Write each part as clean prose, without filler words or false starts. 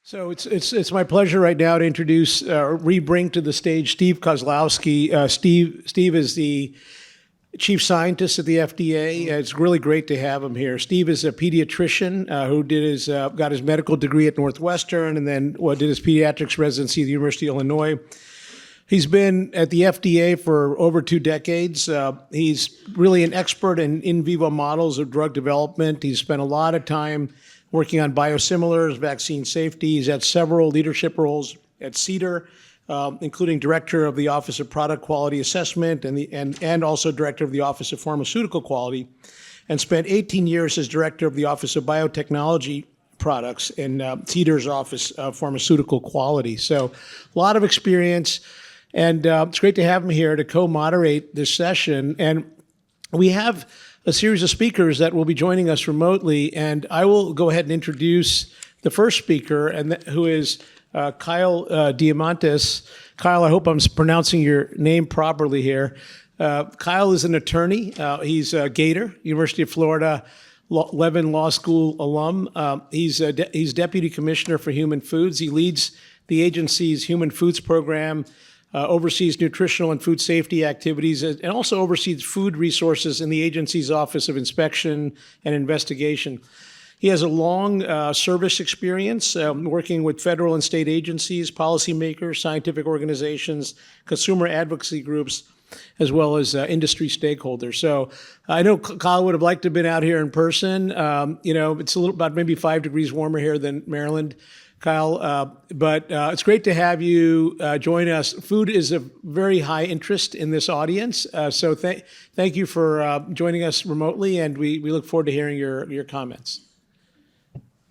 So it's my pleasure right now to introduce, bring to the stage Steve Kozlowski. Steve is the chief scientist at the FDA. It's really great to have him here. Steve is a pediatrician who did got his medical degree at Northwestern and then did his pediatrics residency at the University of Illinois. He's been at the FDA for over 2 decades. He's really an expert in vivo models of drug development. He's spent a lot of time working on biosimilars, vaccine safety. He's had several leadership roles at CDER, including director of the Office of Product Quality Assessment and also director of the Office of Pharmaceutical Quality, and spent 18 years as director of the Office of Biotechnology Products in CDER's Office of Pharmaceutical Quality. So a lot of experience, and it's great to have him here to co-moderate this session. And we have a series of speakers that will be joining us remotely, and I will go ahead and introduce the first speaker, who is Kyle Diamantas. Kyle, I hope I'm pronouncing your name properly here. Kyle is an attorney. He's a Gator, University of Florida, Levin Law School alum. He's Deputy Commissioner for Human Foods. He leads the agency's Human Foods Program, oversees nutritional and food safety activities, and also oversees food resources in the agency's Office of Inspection and Investigation. He has a long service experience working with federal and state agencies, policymakers, scientific organizations, consumer advocacy groups, as well as industry stakeholders. So I know Kyle would have liked to have been out here in person. It's a little about maybe 5 degrees warmer here than Maryland, Kyle, but it's great to have you join us. Food is of very high interest in this audience, so thank you for joining us remotely, and we look forward to hearing your comments.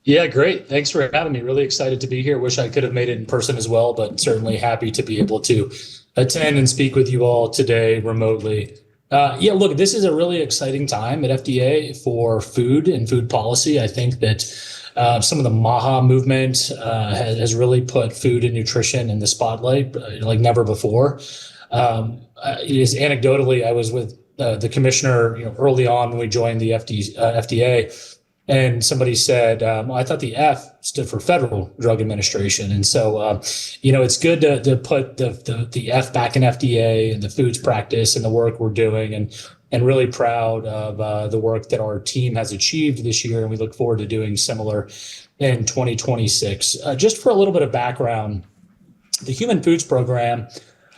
Yeah, great. Thanks for having me. Really excited to be here. Wish I could have made it in person as well, but certainly happy to be able to attend and speak with you all today remotely. Look, this is a really exciting time at FDA for food and food policy. I think that some of the MAHA movement has really put food and nutrition in the spotlight like never before. Anecdotally, I was with the commissioner early on when we joined the FDA. And somebody said, I thought the F stood for Federal Drug Administration. And so, it's good to put the F back in FDA and the foods practice and the work we're doing, and really proud of the work that our team has achieved this year. And we look forward to doing similar in 2026. Just for a little bit of background, the Human Foods Program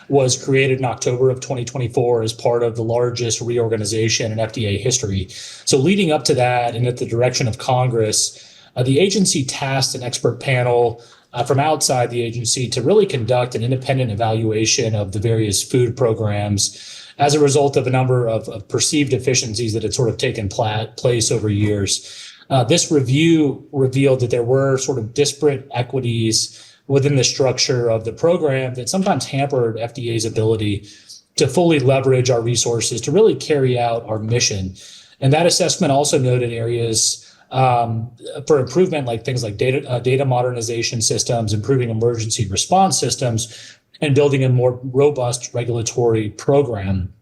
was created in October of 2024 as part of the largest reorganization in FDA history. So leading up to that, and at the direction of Congress, the agency tasked an expert panel from outside the agency to really conduct an independent evaluation of the various food programs as a result of a number of perceived deficiencies that had sort of taken place over years. This review revealed that there were sort of disparate equities within the structure of the program that sometimes hampered FDA's ability to fully leverage our resources to really carry out our mission. And that assessment also noted areas for improvement, like things like data modernization systems, improving emergency response systems, and building a more robust regulatory program.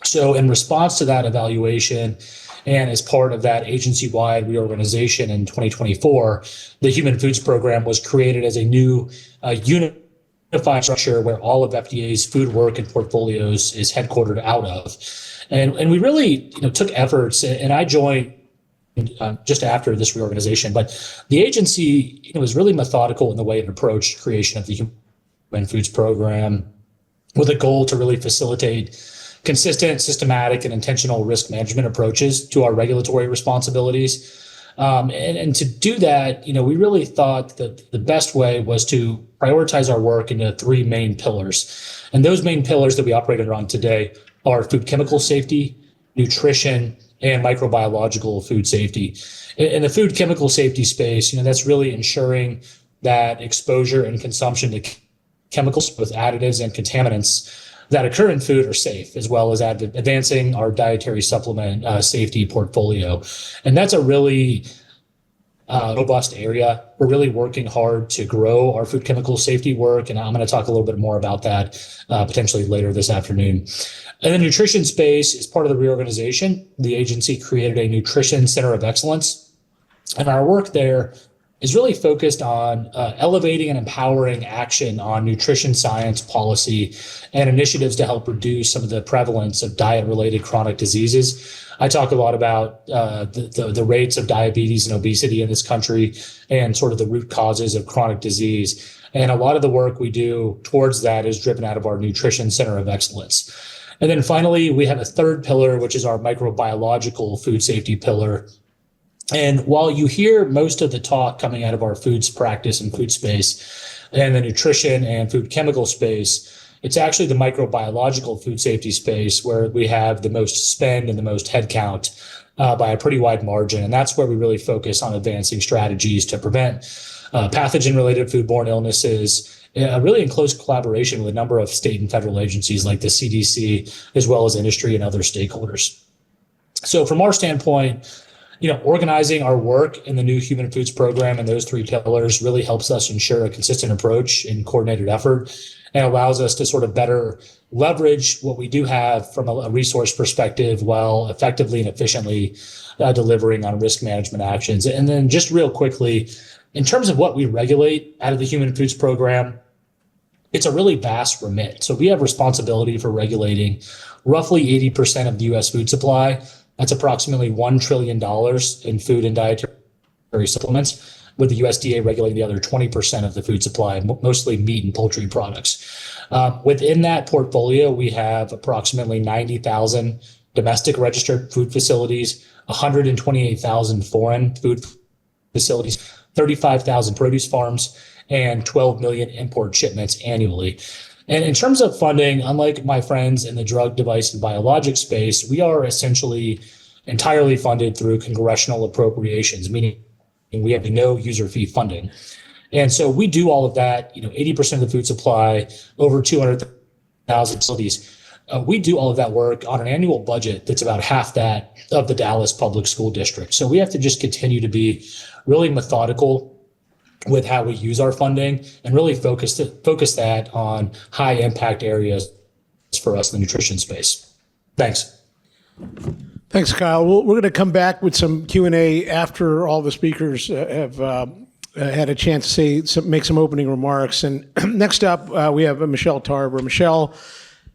So in response to that evaluation, and as part of that agency-wide reorganization in 2024, the Human Foods Program was created as a new unified structure where all of FDA's food work and portfolios is headquartered out of. And we really took efforts, and I joined just after this reorganization, but the agency was really methodical in the way it approached creation of the Human Foods Program with a goal to really facilitate consistent, systematic, and intentional risk management approaches to our regulatory responsibilities. And to do that, we really thought that the best way was to prioritize our work into 3 main pillars. And those main pillars that we operated on today are food chemical safety, nutrition, and microbiological food safety. In the food chemical safety space, that's really ensuring that exposure and consumption to chemicals with additives and contaminants that occur in food are safe, as well as advancing our dietary supplement safety portfolio. And that's a really robust area. We're really working hard to grow our food chemical safety work, and I'm going to talk a little bit more about that potentially later this afternoon. In the nutrition space, as part of the reorganization, the agency created a nutrition center of excellence. And our work there is really focused on elevating and empowering action on nutrition science policy and initiatives to help reduce some of the prevalence of diet-related chronic diseases. I talk a lot about the rates of diabetes and obesity in this country and sort of the root causes of chronic disease. And a lot of the work we do towards that is driven out of our Nutrition Center of Excellence. And then finally, we have a third pillar, which is our microbiological food safety pillar. And while you hear most of the talk coming out of our foods practice and food space and the nutrition and food chemical space, it's actually the microbiological food safety space where we have the most spend and the most headcount by a pretty wide margin. And that's where we really focus on advancing strategies to prevent pathogen-related foodborne illnesses, really in close collaboration with a number of state and federal agencies like the CDC, as well as industry and other stakeholders. So from our standpoint, organizing our work in the new human foods program and those three pillars really helps us ensure a consistent approach and coordinated effort, and allows us to sort of better leverage what we do have from a resource perspective while effectively and efficiently delivering on risk management actions. And then just real quickly, in terms of what we regulate out of the human foods program, it's a really vast remit. So we have responsibility for regulating roughly 80% of the U.S. food supply. That's approximately $1 trillion in food and dietary supplements, with the USDA regulating the other 20% of the food supply, mostly meat and poultry products. Within that portfolio, we have approximately 90,000 domestic registered food facilities, 128,000 foreign food facilities, 35,000 produce farms, and 12 million import shipments annually. And in terms of funding, unlike my friends in the drug, device, and biologics space, we are essentially entirely funded through congressional appropriations, meaning we have no user fee funding. And so we do all of that, 80% of the food supply, over 200,000 facilities. We do all of that work on an annual budget that's about half that of the Dallas Public School District. So we have to just continue to be really methodical with how we use our funding and really focus that on high impact areas for us in the nutrition space. Thanks. Thanks, Kyle. We're going to come back with some Q&A after all the speakers have had a chance to make some opening remarks. And next up, we have Michelle Tarver. Michelle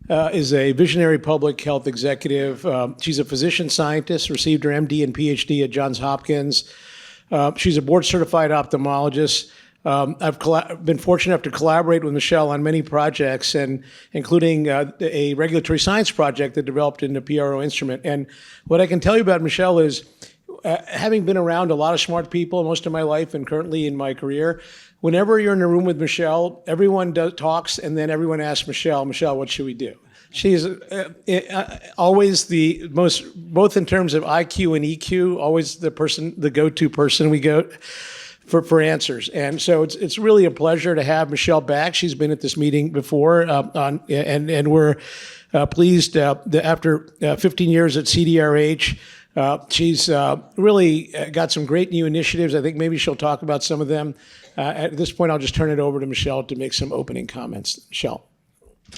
is a visionary public health executive. She's a physician scientist, received her MD and PhD at Johns Hopkins. She's a board-certified ophthalmologist. I've been fortunate enough to collaborate with Michelle on many projects, and including a regulatory science project that developed in the PRO instrument. And what I can tell you about Michelle is, having been around a lot of smart people most of my life and currently in my career, whenever you're in a room with Michelle, everyone talks, and then everyone asks Michelle, what should we do? She's always the most, both in terms of IQ and EQ, always the go-to person we go for answers. And so it's really a pleasure to have Michelle back. She's been at this meeting before, and we're pleased that after 15 years at CDRH, she's really got some great new initiatives. I think maybe she'll talk about some of them. At this point, I'll just turn it over to Michelle to make some opening comments. Michelle.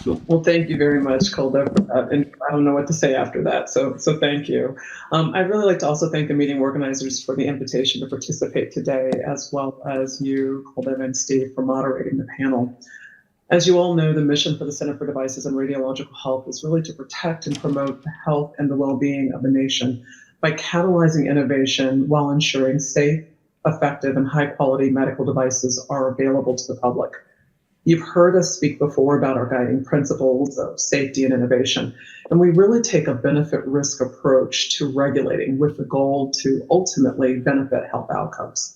Well, thank you very much, Kuldev. And I don't know what to say after that, so thank you. I'd really like to also thank the meeting organizers for the invitation to participate today, as well as you, Kuldev and Steve, for moderating the panel. As you all know, the mission for the Center for Devices and Radiological Health is really to protect and promote the health and the well-being of the nation by catalyzing innovation while ensuring safe, effective, and high-quality medical devices are available to the public. You've heard us speak before about our guiding principles of safety and innovation, and we really take a benefit-risk approach to regulating with the goal to ultimately benefit health outcomes.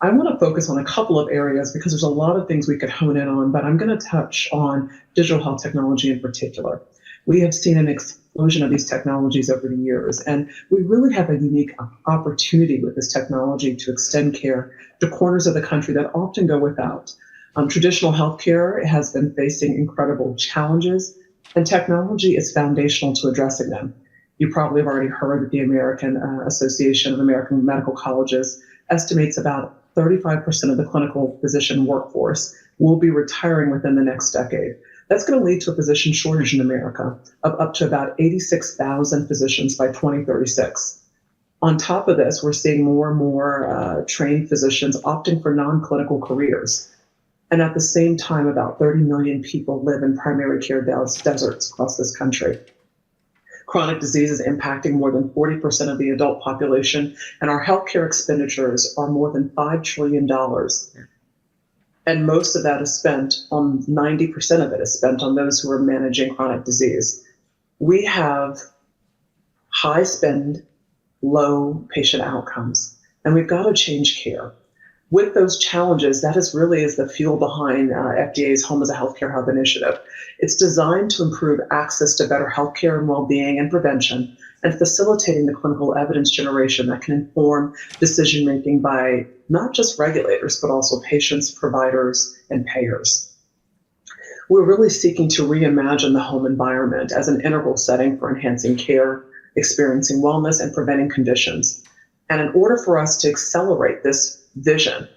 I want to focus on a couple of areas because there's a lot of things we could hone in on, but I'm going to touch on digital health technology in particular. We have seen an explosion of these technologies over the years, and we really have a unique opportunity with this technology to extend care to corners of the country that often go without. Traditional healthcare has been facing incredible challenges, and technology is foundational to addressing them. You probably have already heard that the American Association of American Medical Colleges estimates about 35% of the clinical physician workforce will be retiring within the next decade. That's going to lead to a physician shortage in America of up to about 86,000 physicians by 2036. On top of this, we're seeing more and more trained physicians opting for non-clinical careers. And at the same time, about 30 million people live in primary care deserts across this country. Chronic disease is impacting more than 40% of the adult population, and our healthcare expenditures are more than $5 trillion. And most of that is spent on, 90% of it is spent on those who are managing chronic disease. We have high spend, low patient outcomes, and we've got to change care. With those challenges, that is the fuel behind FDA's Home as a Healthcare Hub initiative. It's designed to improve access to better healthcare and well-being and prevention, and facilitating the clinical evidence generation that can inform decision-making by not just regulators, but also patients, providers, and payers. We're really seeking to reimagine the home environment as an integral setting for enhancing care, experiencing wellness, and preventing conditions. And in order for us to accelerate this vision,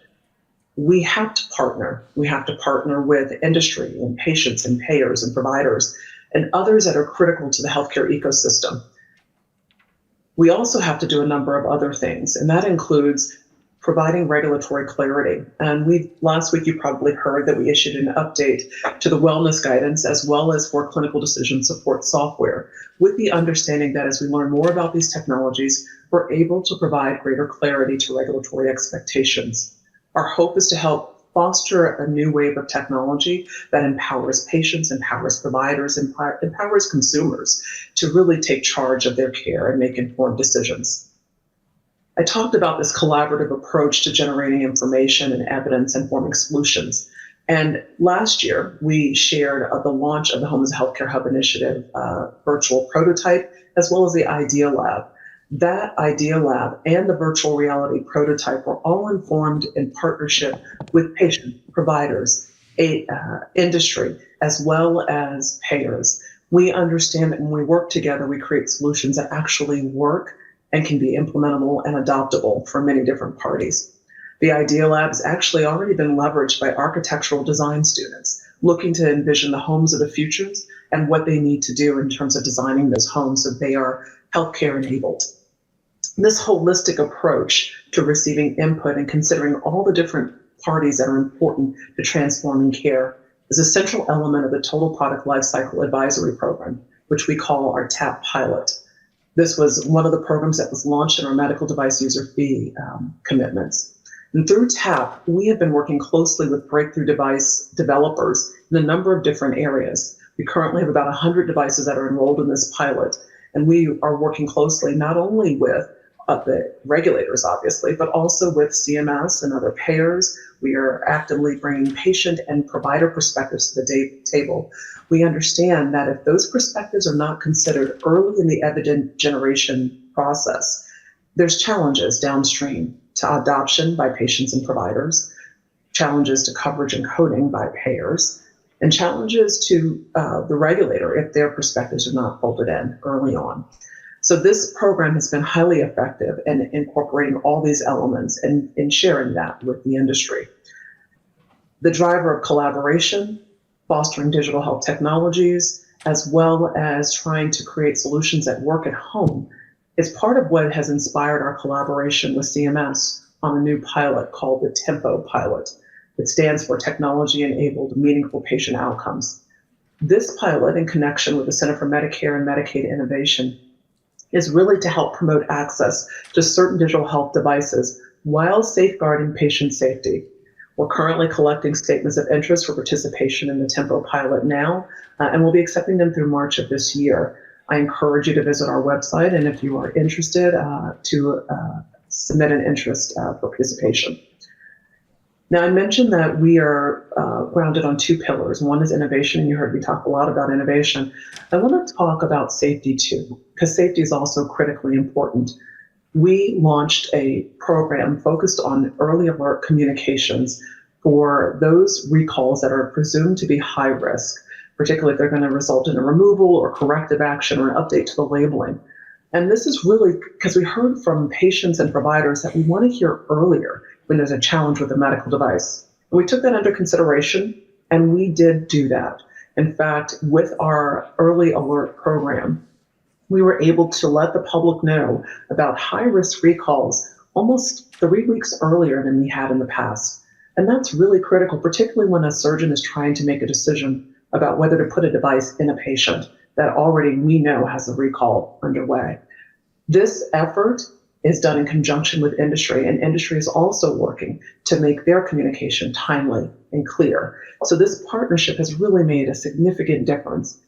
we have to partner. We have to partner with industry and patients and payers and providers and others that are critical to the healthcare ecosystem. We also have to do a number of other things, and that includes providing regulatory clarity. And last week you probably heard that we issued an update to the wellness guidance as well as for clinical decision support software, with the understanding that as we learn more about these technologies, we're able to provide greater clarity to regulatory expectations. Our hope is to help foster a new wave of technology that empowers patients, empowers providers, empowers consumers to really take charge of their care and make informed decisions. I talked about this collaborative approach to generating information and evidence and forming solutions. And last year, we shared the launch of the Home as a Healthcare Hub initiative virtual prototype, as well as the Idea Lab. That Idea Lab and the virtual reality prototype were all informed in partnership with patient providers, industry, as well as payers. We understand that when we work together, we create solutions that actually work and can be implementable and adoptable for many different parties. The Idea Lab has actually already been leveraged by architectural design students looking to envision the homes of the futures and what they need to do in terms of designing those homes so they are healthcare enabled. This holistic approach to receiving input and considering all the different parties that are important to transforming care is a central element of the Total Product Lifecycle Advisory Program, which we call our TAP pilot. This was one of the programs that was launched in our medical device user fee commitments. And through TAP, we have been working closely with breakthrough device developers in a number of different areas. We currently have about 100 devices that are enrolled in this pilot, and we are working closely not only with the regulators, obviously, but also with CMS and other payers. We are actively bringing patient and provider perspectives to the table. We understand that if those perspectives are not considered early in the evidence generation process, there's challenges downstream to adoption by patients and providers, challenges to coverage and coding by payers, and challenges to the regulator if their perspectives are not folded in early on. So this program has been highly effective in incorporating all these elements and in sharing that with the industry. The driver of collaboration, fostering digital health technologies, as well as trying to create solutions that work at home, is part of what has inspired our collaboration with CMS on a new pilot called the TEMPO pilot. It stands for Technology-Enabled Meaningful Patient Outcomes. This pilot, in connection with the Center for Medicare and Medicaid Innovation, is really to help promote access to certain digital health devices while safeguarding patient safety. We're currently collecting statements of interest for participation in the TEMPO pilot now, and we'll be accepting them through March of this year. I encourage you to visit our website, and if you are interested, to submit an interest for participation. Now, I mentioned that we are grounded on two pillars. One is innovation, and you heard me talk a lot about innovation. I want to talk about safety too, because safety is also critically important. We launched a program focused on early alert communications for those recalls that are presumed to be high risk, particularly if they're going to result in a removal or corrective action or an update to the labeling. And this is really because we heard from patients and providers that we want to hear earlier when there's a challenge with a medical device. And we took that under consideration, and we did do that. In fact, with our early alert program, we were able to let the public know about high-risk recalls almost 3 weeks earlier than we had in the past. And that's really critical, particularly when a surgeon is trying to make a decision about whether to put a device in a patient that already we know has a recall underway. This effort is done in conjunction with industry, and industry is also working to make their communication timely and clear. So this partnership has really made a significant difference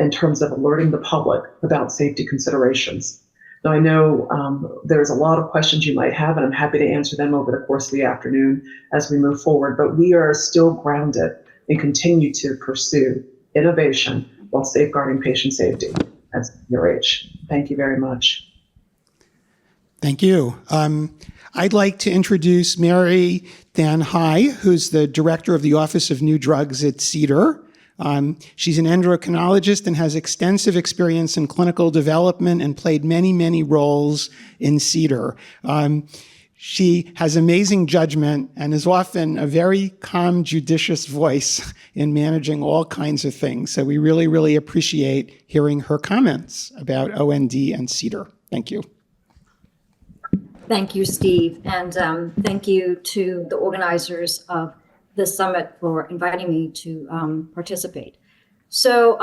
in terms of alerting the public about safety considerations. Now, I know there's a lot of questions you might have, and I'm happy to answer them over the course of the afternoon as we move forward, but we are still grounded and continue to pursue innovation while safeguarding patient safety at CDER. Thank you very much. Thank you. I'd like to introduce Mary Thanh, who's the director of the Office of New Drugs at CDER. She's an endocrinologist and has extensive experience in clinical development and played many, many roles in CDER. She has amazing judgment and is often a very calm, judicious voice in managing all kinds of things. So we really, really appreciate hearing her comments about OND and CDER. Thank you. Thank you, Steve, and thank you to the organizers of this summit for inviting me to participate. So,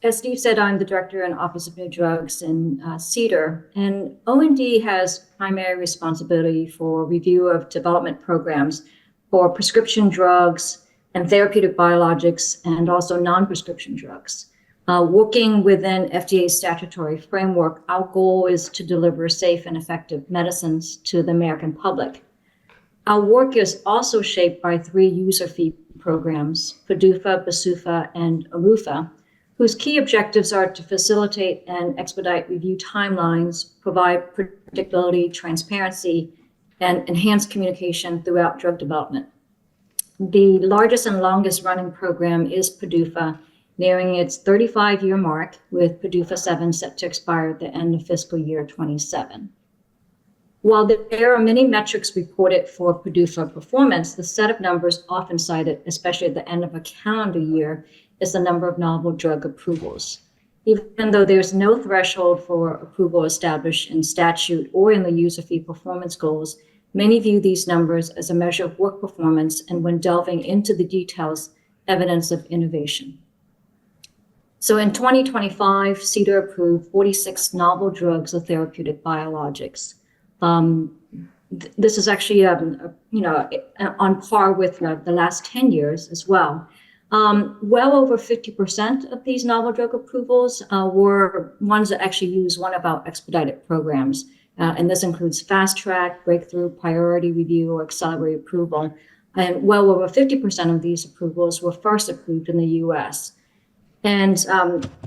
as Steve said, I'm the director in Office of New Drugs in CDER, and OND has primary responsibility for review of development programs for prescription drugs and therapeutic biologics, and also non-prescription drugs. Working within FDA's statutory framework, our goal is to deliver safe and effective medicines to the American public. Our work is also shaped by 3 user fee programs, PDUFA, BSUFA, and ARUFA, whose key objectives are to facilitate and expedite review timelines, provide predictability, transparency, and enhance communication throughout drug development. The largest and longest running program is PDUFA, nearing its 35-year mark, with PDUFA 7 set to expire at the end of fiscal year 27. While there are many metrics reported for PDUFA performance, the set of numbers often cited, especially at the end of a calendar year, is the number of novel drug approvals. Even though there's no threshold for approval established in statute or in the user fee performance goals, many view these numbers as a measure of work performance, and when delving into the details, evidence of innovation. So in 2025, CDER approved 46 novel drugs of therapeutic biologics. This is actually, on par with the last 10 years as well. Well over 50% of these novel drug approvals were ones that actually use one of our expedited programs. And this includes fast track, breakthrough, priority review, or accelerated approval. And well over 50% of these approvals were first approved in the US. And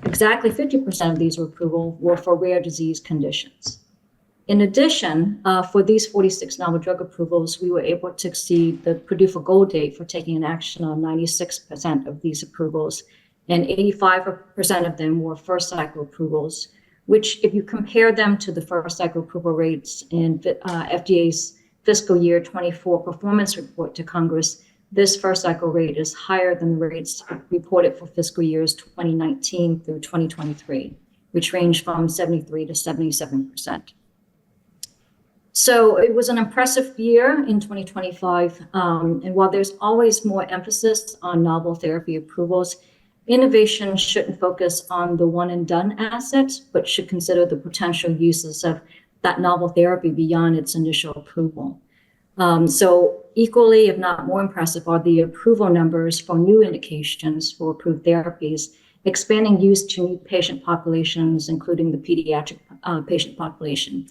exactly 50% of these approvals were for rare disease conditions. In addition, for these 46 novel drug approvals, we were able to exceed the PDUFA goal date for taking an action on 96% of these approvals, and 85% of them were first cycle approvals, which, if you compare them to the first cycle approval rates in FDA's fiscal year 24 performance report to Congress, this first cycle rate is higher than the rates reported for fiscal years 2019 through 2023, which range from 73 to 77%. So it was an impressive year in 2025. And while there's always more emphasis on novel therapy approvals, innovation shouldn't focus on the one and done asset, but should consider the potential uses of that novel therapy beyond its initial approval. So equally, if not more impressive, are the approval numbers for new indications for approved therapies, expanding use to new patient populations, including the pediatric patient population.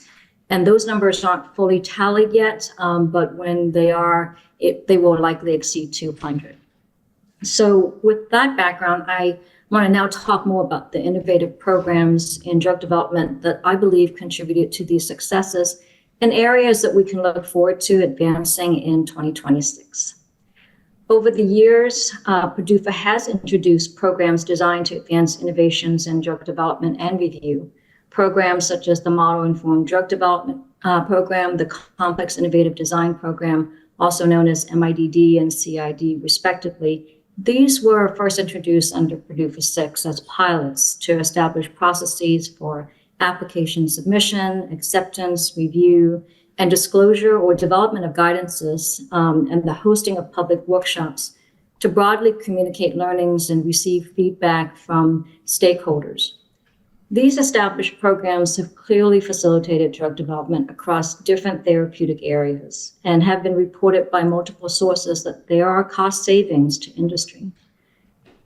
And those numbers aren't fully tallied yet, but when they are, they will likely exceed 200. So with that background, I want to now talk more about the innovative programs in drug development that I believe contributed to these successes and areas that we can look forward to advancing in 2026. Over the years, PDUFA has introduced programs designed to advance innovations in drug development and review. Programs such as the Model-Informed Drug Development Program, the Complex Innovative Design Program, also known as MIDD and CID, respectively. These were first introduced under PDUFA 6 as pilots to establish processes for application submission, acceptance, review, and disclosure or development of guidances, and the hosting of public workshops to broadly communicate learnings and receive feedback from stakeholders. These established programs have clearly facilitated drug development across different therapeutic areas and have been reported by multiple sources that there are cost savings to industry.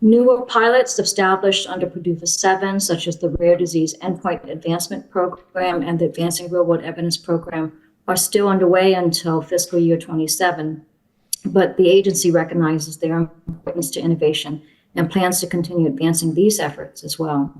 Newer pilots established under PDUFA 7, such as the Rare Disease Endpoint Advancement Program and the Advancing Real-World Evidence Program, are still underway until fiscal year 27, but the agency recognizes their importance to innovation and plans to continue advancing these efforts as well.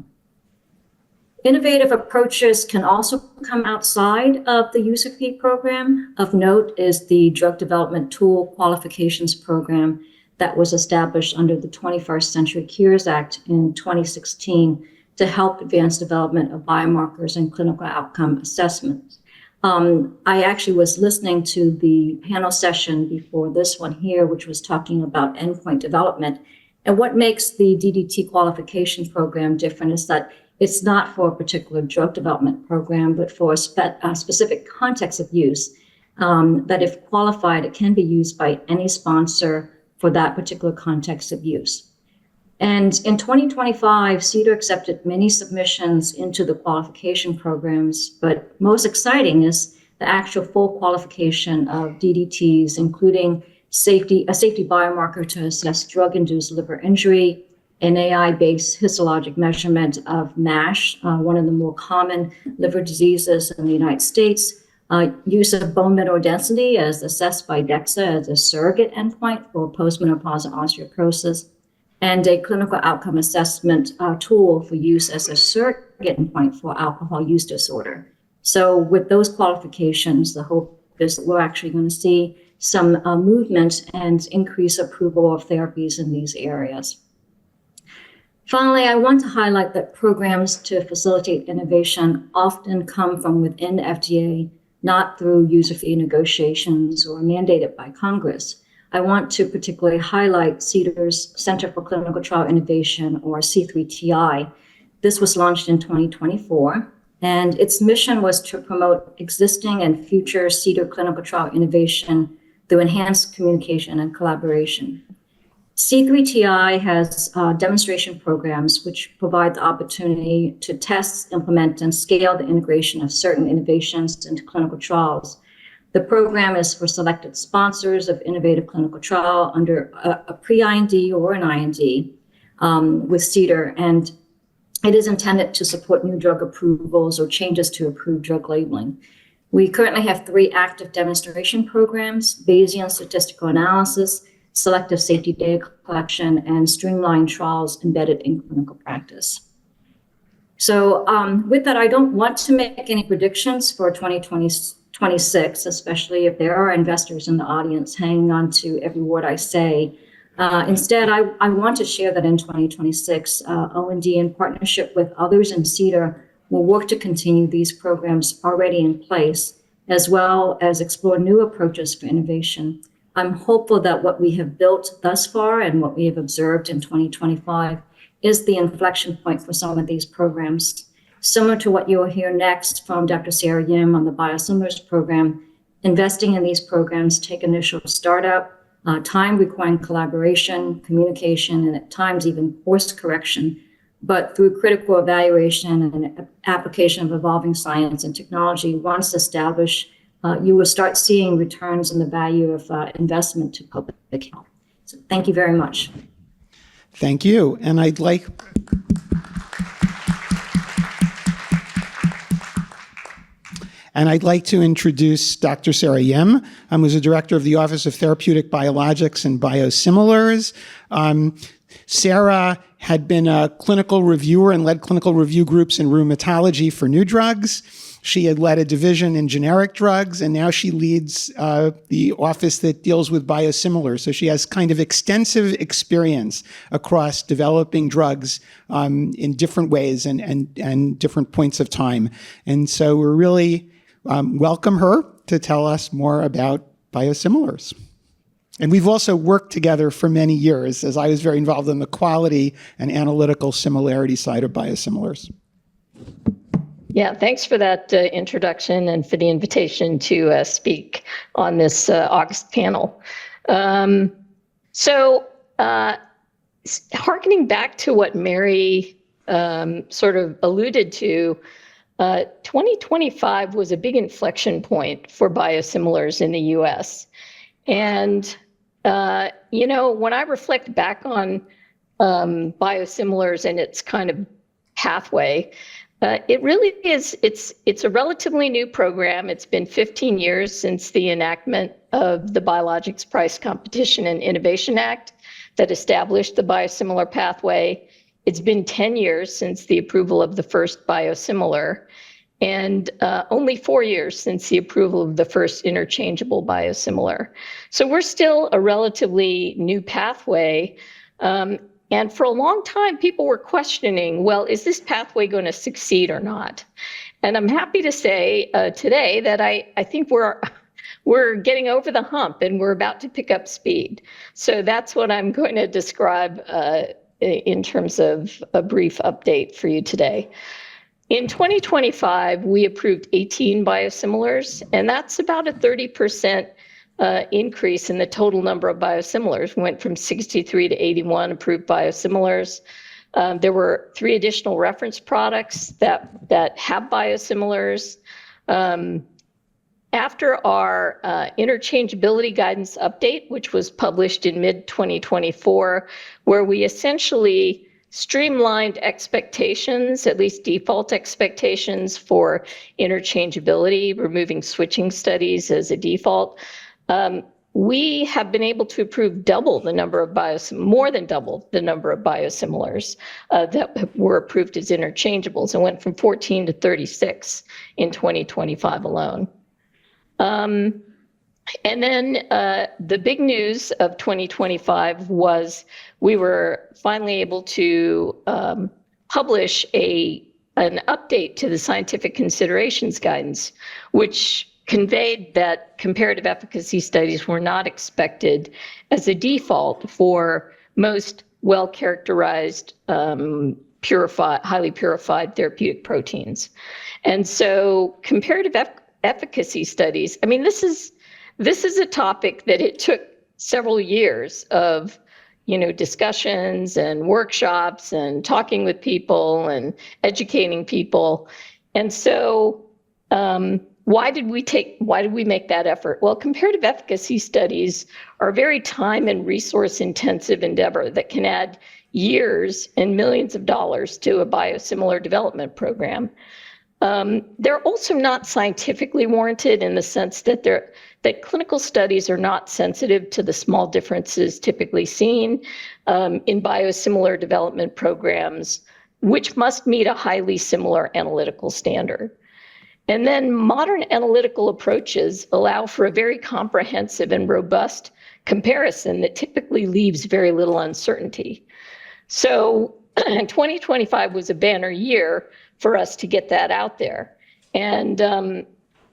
Innovative approaches can also come outside of the UCP program. Of note is the Drug Development Tool Qualifications Program that was established under the 21st Century Cures Act in 2016 to help advance development of biomarkers and clinical outcome assessments. I actually was listening to the panel session before this one here, which was talking about endpoint development. And what makes the DDT qualification program different is that it's not for a particular drug development program, but for a specific context of use, that if qualified, it can be used by any sponsor for that particular context of use. And in 2025, CDER accepted many submissions into the qualification programs, but most exciting is the actual full qualification of DDTs, including a safety biomarker to assess drug-induced liver injury, an AI-based histologic measurement of MASH, one of the more common liver diseases in the United States, use of bone mineral density as assessed by DEXA as a surrogate endpoint for postmenopausal osteoporosis, and a clinical outcome assessment tool for use as a surrogate endpoint for alcohol use disorder. So with those qualifications, the hope is that we're actually going to see some movement and increase approval of therapies in these areas. Finally, I want to highlight that programs to facilitate innovation often come from within the FDA, not through user fee negotiations or mandated by Congress. I want to particularly highlight CDER's Center for Clinical Trial Innovation, or C3TI. This was launched in 2024, and its mission was to promote existing and future CDER clinical trial innovation through enhanced communication and collaboration. C3TI has demonstration programs which provide the opportunity to test, implement, and scale the integration of certain innovations into clinical trials. The program is for selected sponsors of innovative clinical trial under a pre-IND or an IND with CDER, and it is intended to support new drug approvals or changes to approved drug labeling. We currently have 3 active demonstration programs: Bayesian statistical analysis, selective safety data collection, and streamlined trials embedded in clinical practice. So with that, I don't want to make any predictions for 2026, especially if there are investors in the audience hanging on to every word I say. Instead, I want to share that in 2026, O&D in partnership with others in CDER will work to continue these programs already in place, as well as explore new approaches for innovation. I'm hopeful that what we have built thus far and what we have observed in 2025 is the inflection point for some of these programs. Similar to what you will hear next from Dr. Sarah Yim on the Biosimilars program, investing in these programs take initial startup, time requiring collaboration, communication, and at times even course correction. But through critical evaluation and application of evolving science and technology, once established, you will start seeing returns in the value of investment to public health. So thank you very much. Thank you. And I'd like to introduce Dr. Sarah Yim, who's the director of the Office of Therapeutic Biologics and Biosimilars. Sarah had been a clinical reviewer and led clinical review groups in rheumatology for new drugs. She had led a division in generic drugs, and now she leads the office that deals with biosimilars. So she has kind of extensive experience across developing drugs in different ways and different points of time. And so we're really welcome her to tell us more about biosimilars. And we've also worked together for many years, as I was very involved in the quality and analytical similarity side of biosimilars. Yeah, thanks for that introduction and for the invitation to speak on this August panel. Harkening back to what Mary sort of alluded to, 2025 was a big inflection point for biosimilars in the US. And, when I reflect back on biosimilars and its kind of pathway, it really is, it's a relatively new program. It's been 15 years since the enactment of the Biologics Price Competition and Innovation Act that established the biosimilar pathway. It's been 10 years since the approval of the first biosimilar, and only 4 years since the approval of the first interchangeable biosimilar. So we're still a relatively new pathway. And for a long time, people were questioning, well, is this pathway going to succeed or not? And I'm happy to say today that I think we're getting over the hump and we're about to pick up speed. So that's what I'm going to describe in terms of a brief update for you today. In 2025, we approved 18 biosimilars, and that's about a 30% increase in the total number of biosimilars. We went from 63 to 81 approved biosimilars. There were 3 additional reference products that have biosimilars. After our interchangeability guidance update, which was published in mid-2024, where we essentially streamlined expectations, at least default expectations for interchangeability, removing switching studies as a default, we have been able to approve more than double the number of biosimilars that were approved as interchangeables, and went from 14 to 36 in 2025 alone. And then the big news of 2025 was we were finally able to publish an update to the scientific considerations guidance, which conveyed that comparative efficacy studies were not expected as a default for most well-characterized, highly purified therapeutic proteins. And so comparative efficacy studies, I mean, this is a topic that it took several years of, discussions and workshops and talking with people and educating people. And so why did we make that effort? Well, comparative efficacy studies are a very time and resource intensive endeavor that can add years and millions of dollars to a biosimilar development program. They're also not scientifically warranted in the sense that clinical studies are not sensitive to the small differences typically seen in biosimilar development programs, which must meet a highly similar analytical standard. And then modern analytical approaches allow for a very comprehensive and robust comparison that typically leaves very little uncertainty. So 2025 was a banner year for us to get that out there. And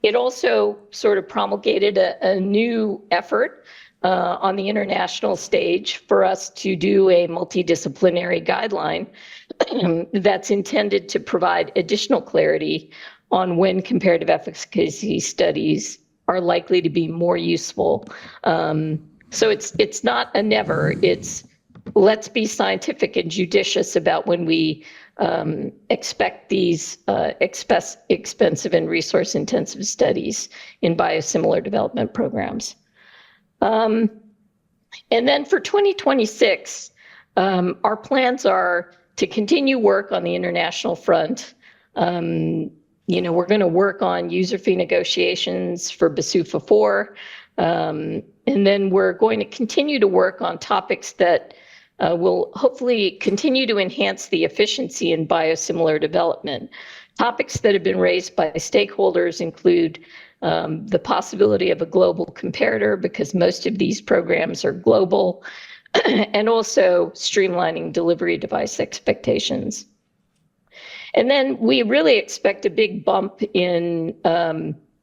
it also sort of promulgated a new effort on the international stage for us to do a multidisciplinary guideline that's intended to provide additional clarity on when comparative efficacy studies are likely to be more useful. So it's not a never, it's let's be scientific and judicious about when we expect these expensive and resource-intensive studies in biosimilar development programs. And then for 2026, our plans are to continue work on the international front. We're going to work on user fee negotiations for BsUFA 4. And then we're going to continue to work on topics that will hopefully continue to enhance the efficiency in biosimilar development. Topics that have been raised by stakeholders include the possibility of a global comparator, because most of these programs are global, and also streamlining delivery device expectations. And then we really expect a big bump in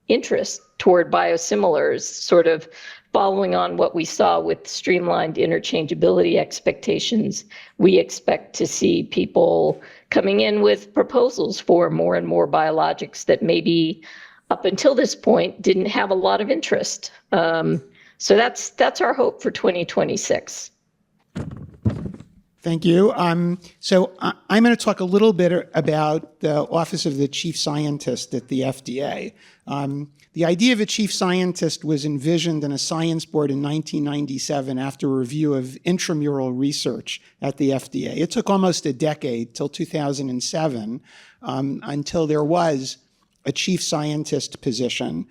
interest toward biosimilars, sort of following on what we saw with streamlined interchangeability expectations, we expect to see people coming in with proposals for more and more biologics that maybe up until this point didn't have a lot of interest. So that's our hope for 2026. Thank you. So I'm going to talk a little bit about the Office of the Chief Scientist at the FDA. The idea of a chief scientist was envisioned in a science board in 1997 after a review of intramural research at the FDA. It took almost a decade, till 2007, until there was a chief scientist position.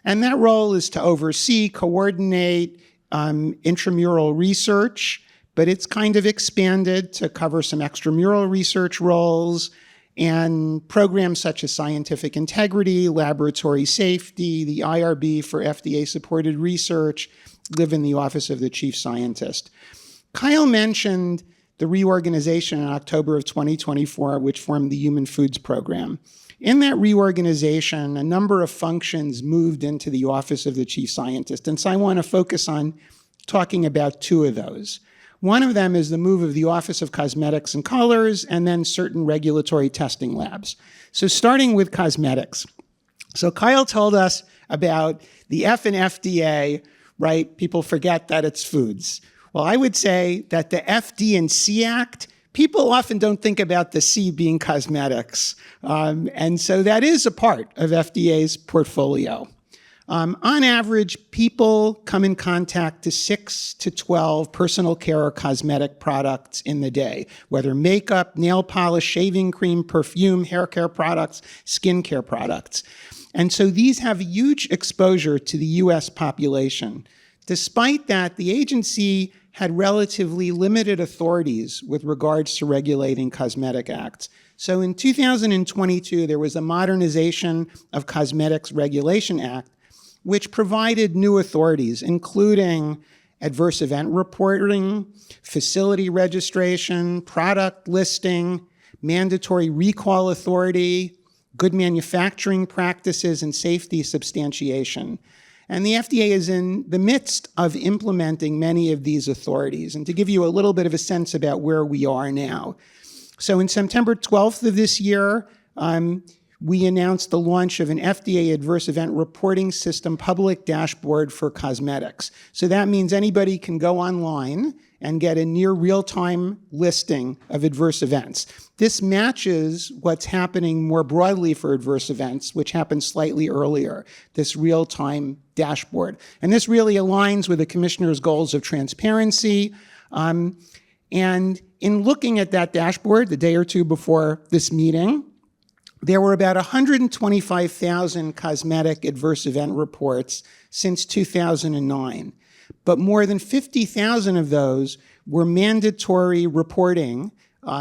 And that role is to oversee, coordinate intramural research, but it's kind of expanded to cover some extramural research roles and programs such as scientific integrity, laboratory safety, the IRB for FDA-supported research live in the Office of the Chief Scientist. Kyle mentioned the reorganization in October of 2024, which formed the Human Foods Program. In that reorganization, a number of functions moved into the Office of the Chief Scientist, and so I want to focus on talking about two of those. One of them is the move of the Office of Cosmetics and Colors, and then certain regulatory testing labs. So starting with cosmetics. So Kyle told us about the F in FDA, right? People forget that it's foods. Well, I would say that the FD and C Act, people often don't think about the C being cosmetics. And so that is a part of FDA's portfolio. On average, people come in contact to 6 to 12 personal care or cosmetic products in the day, whether makeup, nail polish, shaving cream, perfume, hair care products, skin care products. And so these have huge exposure to the US population. Despite that, the agency had relatively limited authorities with regards to regulating cosmetic acts. So in 2022, there was a Modernization of Cosmetics Regulation Act, which provided new authorities, including adverse event reporting, facility registration, product listing, mandatory recall authority, good manufacturing practices, and safety substantiation. And the FDA is in the midst of implementing many of these authorities. And to give you a little bit of a sense about where we are now. So in September 12th of this year, we announced the launch of an FDA adverse event reporting system public dashboard for cosmetics. So that means anybody can go online and get a near real-time listing of adverse events. This matches what's happening more broadly for adverse events, which happened slightly earlier, this real-time dashboard. And this really aligns with the Commissioner's goals of transparency. And in looking at that dashboard the day or two before this meeting, there were about 125,000 cosmetic adverse event reports since 2009, but more than 50,000 of those were mandatory reporting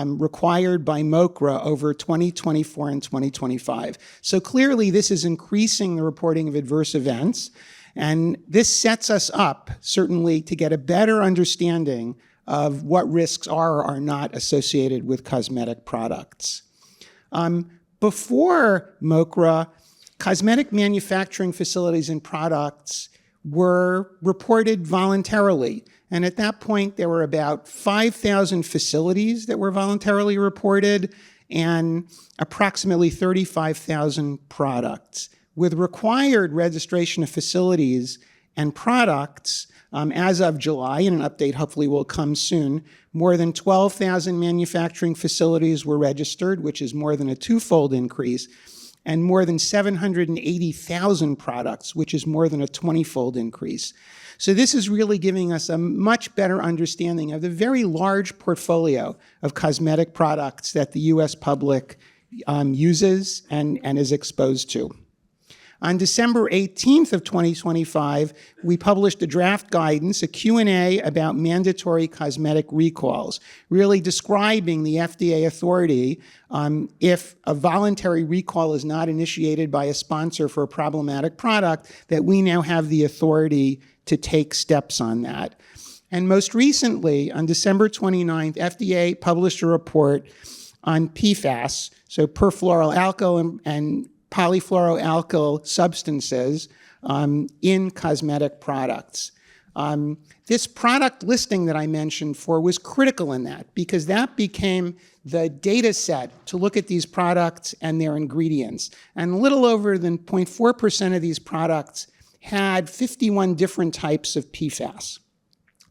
required by MOCRA over 2024 and 2025. So clearly this is increasing the reporting of adverse events, and this sets us up certainly to get a better understanding of what risks are or are not associated with cosmetic products. Before MOCRA, cosmetic manufacturing facilities and products were reported voluntarily. And at that point, there were about 5,000 facilities that were voluntarily reported and approximately 35,000 products. With required registration of facilities and products, as of July, and an update hopefully will come soon, more than 12,000 manufacturing facilities were registered, which is more than a twofold increase, and more than 780,000 products, which is more than a 20-fold increase. So this is really giving us a much better understanding of the very large portfolio of cosmetic products that the US public uses and is exposed to. On December 18th of 2025, we published a draft guidance, a Q&A about mandatory cosmetic recalls, really describing the FDA authority if a voluntary recall is not initiated by a sponsor for a problematic product, that we now have the authority to take steps on that. And most recently, on December 29th, FDA published a report on PFAS, so perfluoroalkyl and polyfluoroalkyl substances in cosmetic products. This product listing that I mentioned for was critical in that, because that became the data set to look at these products and their ingredients. And a little over than 0.4% of these products had 51 different types of PFAS.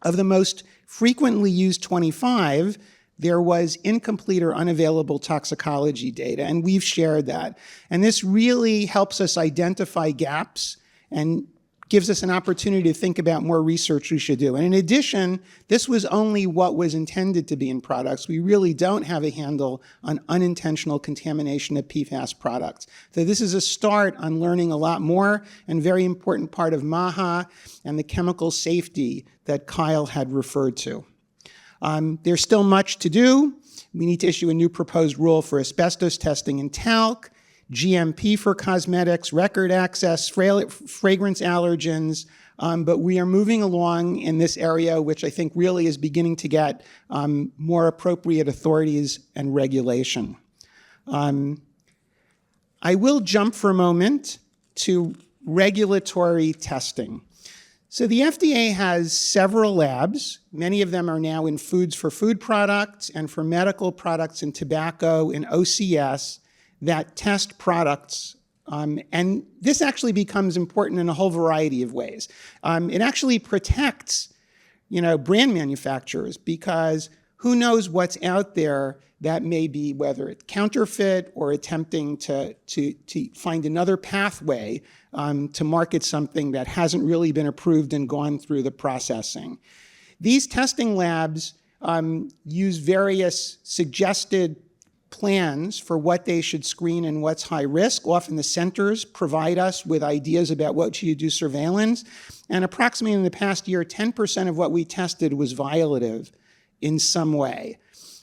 Of the most frequently used 25, there was incomplete or unavailable toxicology data, and we've shared that. And this really helps us identify gaps and gives us an opportunity to think about more research we should do. And in addition, this was only what was intended to be in products. We really don't have a handle on unintentional contamination of PFAS products. So this is a start on learning a lot more, and very important part of MAHA and the chemical safety that Kyle had referred to. There's still much to do. We need to issue a new proposed rule for asbestos testing in talc, GMP for cosmetics, record access, fragrance allergens, but we are moving along in this area, which I think really is beginning to get more appropriate authorities and regulation. I will jump for a moment to regulatory testing. So the FDA has several labs. Many of them are now in foods for food products and for medical products and tobacco and OCS that test products. And this actually becomes important in a whole variety of ways. It actually protects, brand manufacturers, because who knows what's out there that may be, whether it's counterfeit or attempting to find another pathway to market something that hasn't really been approved and gone through the processing. These testing labs use various suggested plans for what they should screen and what's high risk. Often the centers provide us with ideas about what should you do surveillance. And approximately in the past year, 10% of what we tested was violative in some way.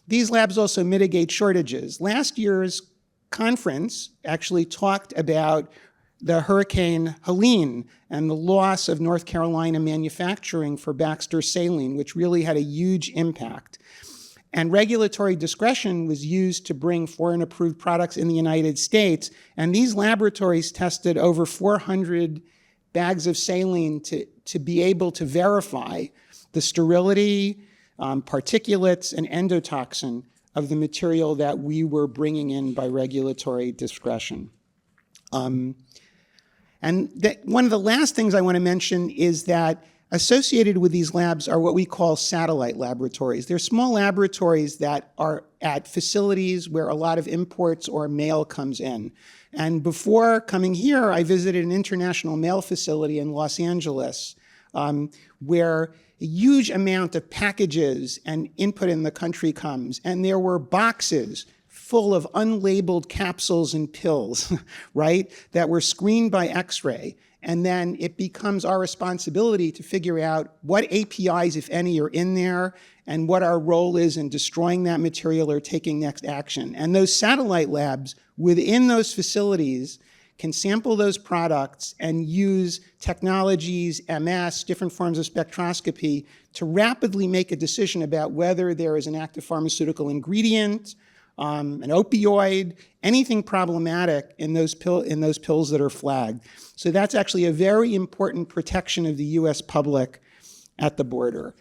These labs also mitigate shortages. Last year's conference actually talked about the Hurricane Helene and the loss of North Carolina manufacturing for Baxter saline, which really had a huge impact. And regulatory discretion was used to bring foreign approved products in the United States. And these laboratories tested over 400 bags of saline to be able to verify the sterility, particulates, and endotoxin of the material that we were bringing in by regulatory discretion. And one of the last things I want to mention is that associated with these labs are what we call satellite laboratories. They're small laboratories that are at facilities where a lot of imports or mail comes in. And before coming here, I visited an international mail facility in Los Angeles where a huge amount of packages and input in the country comes. And there were boxes full of unlabeled capsules and pills, right, that were screened by X-ray. And then it becomes our responsibility to figure out what APIs, if any, are in there and what our role is in destroying that material or taking next action. And those satellite labs within those facilities can sample those products and use technologies, MS, different forms of spectroscopy to rapidly make a decision about whether there is an active pharmaceutical ingredient, an opioid, anything problematic in those pills that are flagged. So that's actually a very important protection of the US public at the border.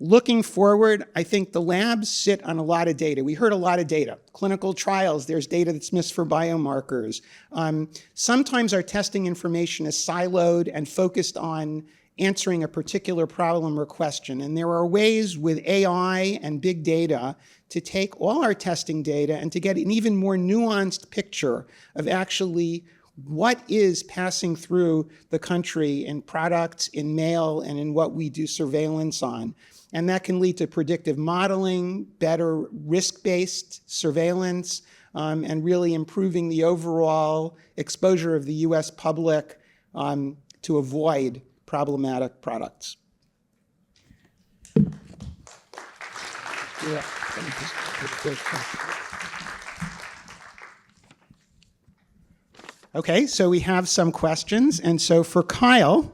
Looking forward, I think the labs sit on a lot of data. We heard a lot of data. Clinical trials, there's data that's missed for biomarkers. Sometimes our testing information is siloed and focused on answering a particular problem or question. And there are ways with AI and big data to take all our testing data and to get an even more nuanced picture of actually what is passing through the country in products, in mail, and in what we do surveillance on. And that can lead to predictive modeling, better risk-based surveillance, and really improving the overall exposure of the US public to avoid problematic products. Yeah. Okay, so we have some questions. And so for Kyle,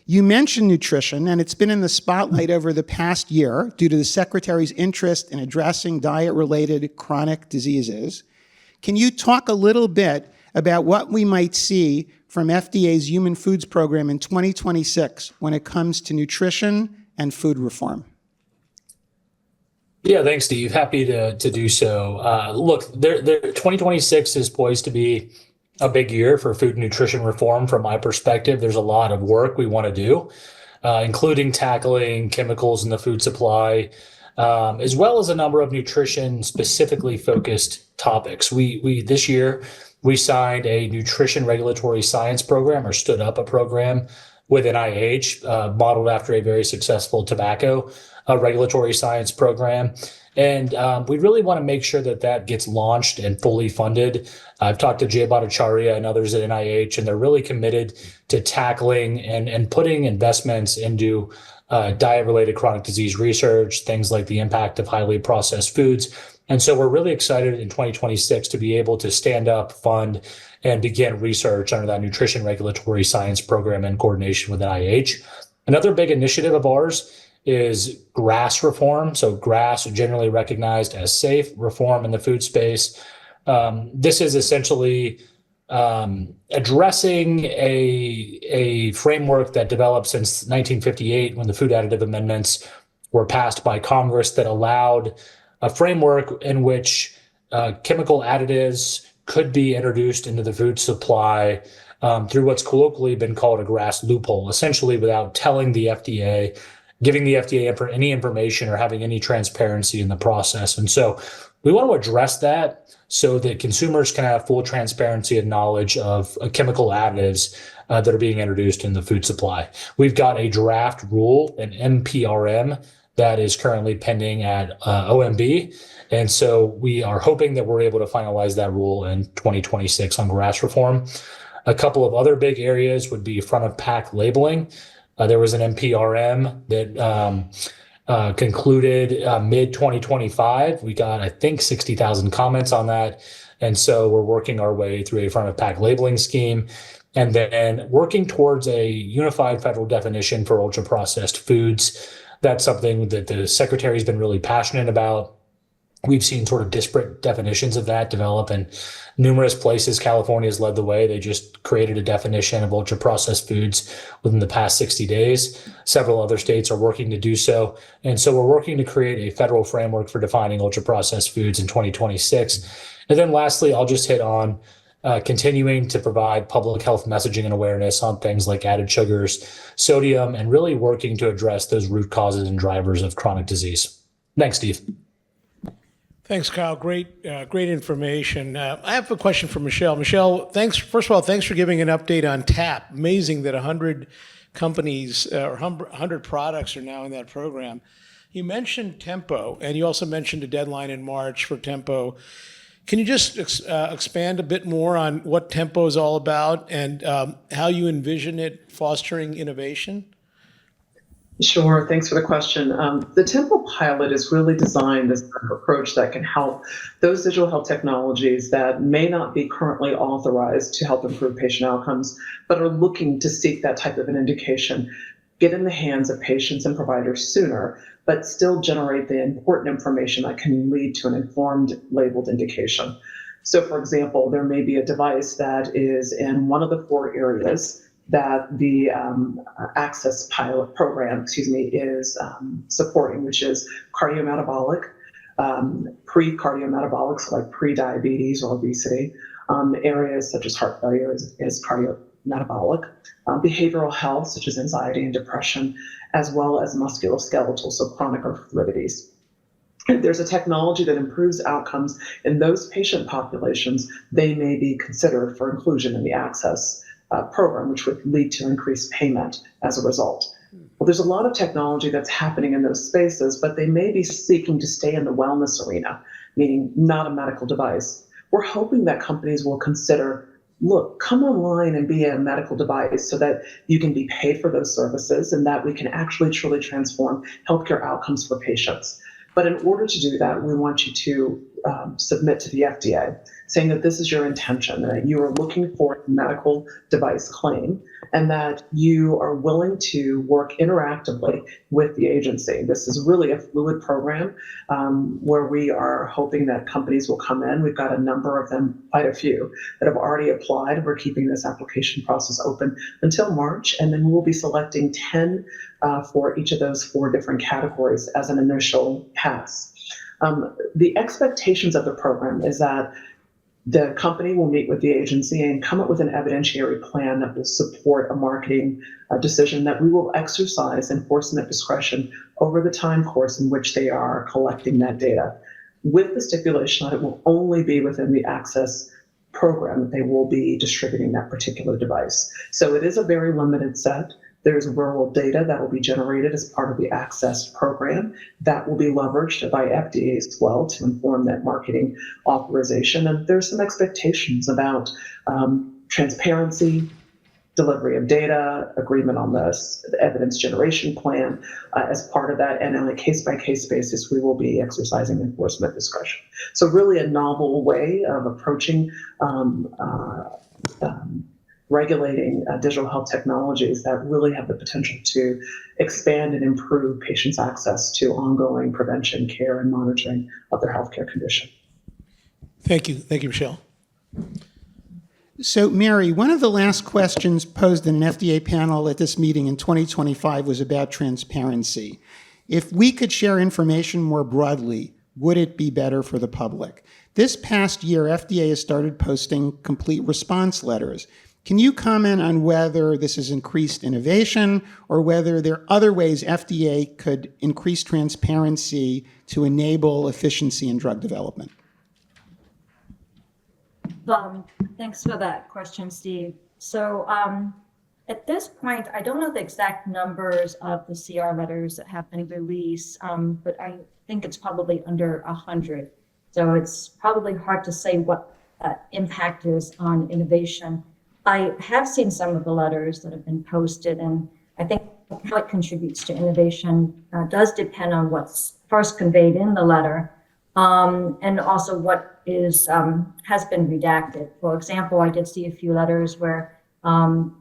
you mentioned nutrition, and it's been in the spotlight over the past year due to the Secretary's interest in addressing diet-related chronic diseases. Can you talk a little bit about what we might see from FDA's Human Foods Program in 2026 when it comes to nutrition and food reform. Yeah, thanks, Steve. Happy to do so. Look, 2026 is poised to be a big year for food and nutrition reform. From my perspective, there's a lot of work we want to do, including tackling chemicals in the food supply, as well as a number of nutrition specifically focused topics. We this year, we signed a nutrition regulatory science program, or stood up a program with NIH, modeled after a very successful tobacco regulatory science program. And we really want to make sure that that gets launched and fully funded. I've talked to Jay Bhattacharya and others at NIH, and they're really committed to tackling and putting investments into diet-related chronic disease research, things like the impact of highly processed foods. And so we're really excited in 2026 to be able to stand up, fund, and begin research under that nutrition regulatory science program in coordination with NIH. Another big initiative of ours is GRAS reform. So GRAS, generally recognized as safe reform in the food space. This is essentially addressing a framework that developed since 1958 when the Food Additive Amendments were passed by Congress that allowed a framework in which chemical additives could be introduced into the food supply through what's colloquially been called a GRAS loophole, essentially without telling the FDA, giving the FDA any information or having any transparency in the process. And so we want to address that so that consumers can have full transparency and knowledge of chemical additives that are being introduced in the food supply. We've got a draft rule, an MPRM, that is currently pending at OMB. And so we are hoping that we're able to finalize that rule in 2026 on GRAS reform. A couple of other big areas would be front of pack labeling. There was an MPRM that concluded mid-2025. We got, I think, 60,000 comments on that. And so we're working our way through a front of pack labeling scheme, and then working towards a unified federal definition for ultra-processed foods. That's something that the Secretary's been really passionate about. We've seen sort of disparate definitions of that develop in numerous places. California has led the way. They just created a definition of ultra-processed foods within the past 60 days. Several other states are working to do so. And so we're working to create a federal framework for defining ultra-processed foods in 2026. And then lastly, I'll just hit on continuing to provide public health messaging and awareness on things like added sugars, sodium, and really working to address those root causes and drivers of chronic disease. Thanks, Steve. Thanks, Kyle. Great information. I have a question for Michelle. Michelle, thanks. First of all, thanks for giving an update on TAP. Amazing that 100 companies or 100 products are now in that program. You mentioned Tempo, and you also mentioned a deadline in March for Tempo. Can you just expand a bit more on what Tempo is all about and how you envision it fostering innovation? Sure, thanks for the question. The Tempo pilot is really designed as an approach that can help those digital health technologies that may not be currently authorized to help improve patient outcomes, but are looking to seek that type of an indication, get in the hands of patients and providers sooner, but still generate the important information that can lead to an informed labeled indication. So for example, there may be a device that is in one of the 4 areas that the Access Pilot Program, is supporting, which is cardiometabolic, pre-cardiometabolic, so like pre-diabetes or obesity, areas such as heart failure is cardiometabolic, behavioral health, such as anxiety and depression, as well as musculoskeletal, so chronic arthritis. There's a technology that improves outcomes in those patient populations. They may be considered for inclusion in the Access program, which would lead to increased payment as a result. Well, there's a lot of technology that's happening in those spaces, but they may be seeking to stay in the wellness arena, meaning not a medical device. We're hoping that companies will consider, look, come online and be a medical device so that you can be paid for those services and that we can actually truly transform healthcare outcomes for patients. But in order to do that, we want you to submit to the FDA, saying that this is your intention, that you are looking for a medical device claim, and that you are willing to work interactively with the agency. This is really a fluid program where we are hoping that companies will come in. We've got a number of them, quite a few, that have already applied. We're keeping this application process open until March, and then we'll be selecting 10 for each of those 4 different categories as an initial pass. The expectations of the program is that the company will meet with the agency and come up with an evidentiary plan that will support a marketing decision that we will exercise enforcement discretion over the time course in which they are collecting that data, with the stipulation that it will only be within the access program that they will be distributing that particular device. So it is a very limited set. There's rural data that will be generated as part of the access program that will be leveraged by FDA as well to inform that marketing authorization. And there's some expectations about transparency, delivery of data, agreement on the evidence generation plan as part of that. And on a case-by-case basis, we will be exercising enforcement discretion. So really a novel way of approaching regulating digital health technologies that really have the potential to expand and improve patients' access to ongoing prevention, care, and monitoring of their healthcare condition. Thank you. Thank you, Michelle. So, Mary, one of the last questions posed in an FDA panel at this meeting in 2025 was about transparency. If we could share information more broadly, would it be better for the public? This past year, FDA has started posting complete response letters. Can you comment on whether this has increased innovation or whether there are other ways FDA could increase transparency to enable efficiency in drug development? Thanks for that question, Steve. So at this point, I don't know the exact numbers of the CR letters that have been released, but I think it's probably under 100. So it's probably hard to say what that impact is on innovation. I have seen some of the letters that have been posted, and I think how it contributes to innovation does depend on what's first conveyed in the letter, and also what is has been redacted. For example, I did see a few letters where